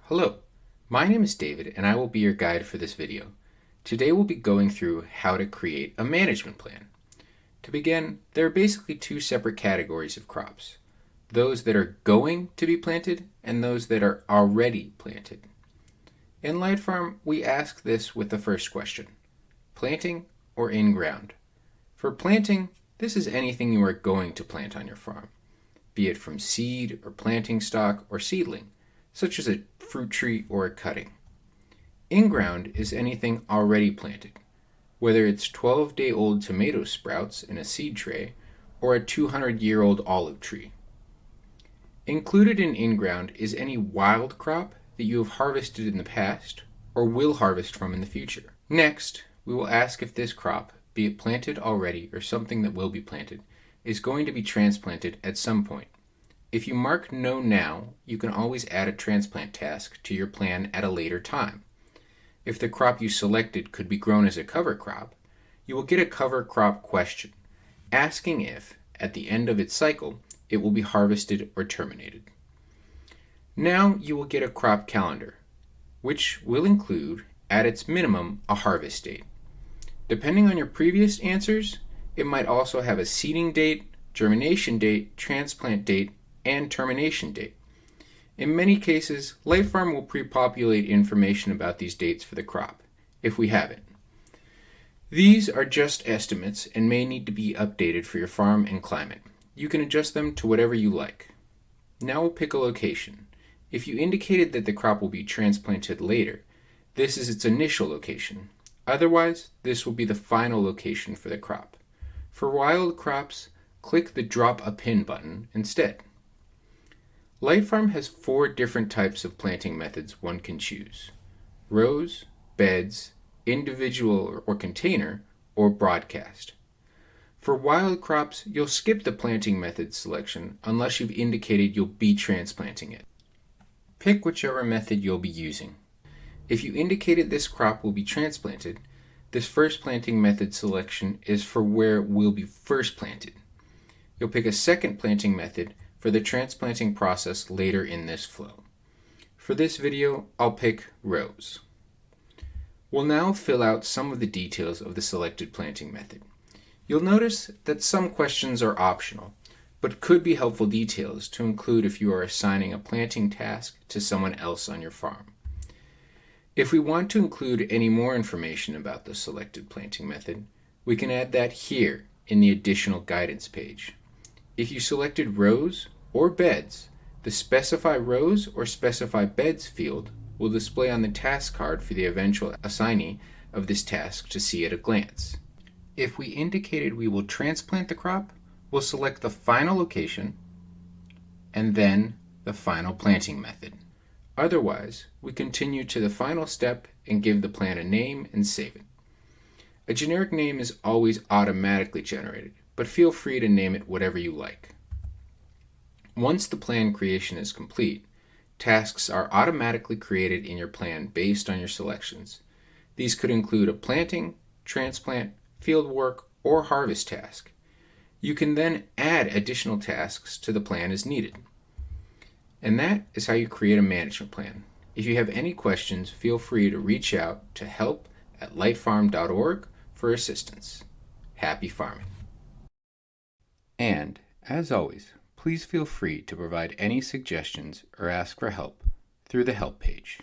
Hello, my name is David and I will be your guide for this video. Today we'll be going through how to create a management plan. To begin, there are basically two separate categories of crops. Those that are going to be planted and those that are already planted. In Lightfarm, we ask this with the first question: planting or in ground? For planting, this is anything you are going to plant on your farm, be it from seed or planting stock or seedling, such as a fruit tree or a cutting. In-ground is anything already planted, whether it's 12-day-old tomato sprouts in a seed tray or a 200-year-old olive tree. Included in in-ground is any wild crop that you have harvested in the past or will harvest from in the future. Next, we will ask if this crop, be it planted already or something that will be planted, is going to be transplanted at some point. If you mark No now, you can always add a transplant task to your plan at a later time. If the crop you selected could be grown as a cover crop, you will get a cover crop question, asking if, at the end of its cycle, it will be harvested or terminated. Now you will get a crop calendar, which will include, at its minimum, a harvest date. Depending on your previous answers, it might also have a seeding date, germination date, transplant date, and termination date. In many cases, Lightfarm will pre-populate information about these dates for the crop, if we have it. These are just estimates and may need to be updated for your farm and climate. You can adjust them to whatever you like. Now we'll pick a location. If you indicated that the crop will be transplanted later, this is its initial location. Otherwise, this will be the final location for the crop. For wild crops, click the Drop a Pin button instead. Lightfarm has 4 different types of planting methods one can choose: rows, beds, individual or container, or broadcast. For wild crops, you'll skip the planting method selection unless you've indicated you'll be transplanting it. Pick whichever method you'll be using. If you indicated this crop will be transplanted, this first planting method selection is for where it will be first planted. You'll pick a second planting method for the transplanting process later in this flow. For this video, I'll pick rows. We'll now fill out some of the details of the selected planting method. You'll notice that some questions are optional, but could be helpful details to include if you are assigning a planting task to someone else on your farm. If we want to include any more information about the selected planting method, we can add that here in the additional guidance page. If you selected rows or beds, the Specify Rows or Specify Beds field will display on the task card for the eventual assignee of this task to see at a glance. If we indicated we will transplant the crop, we'll select the final location and then the final planting method. Otherwise, we continue to the final step and give the plan a name and save it. A generic name is always automatically generated, but feel free to name it whatever you like. Once the plan creation is complete, tasks are automatically created in your plan based on your selections. These could include a planting, transplant, field work, or harvest task. You can then add additional tasks to the plan as needed. And that is how you create a management plan. If you have any questions, feel free to reach out to help@lightfarm.org for assistance. Happy farming. And, as always, please feel free to provide any suggestions or ask for help through the Help page.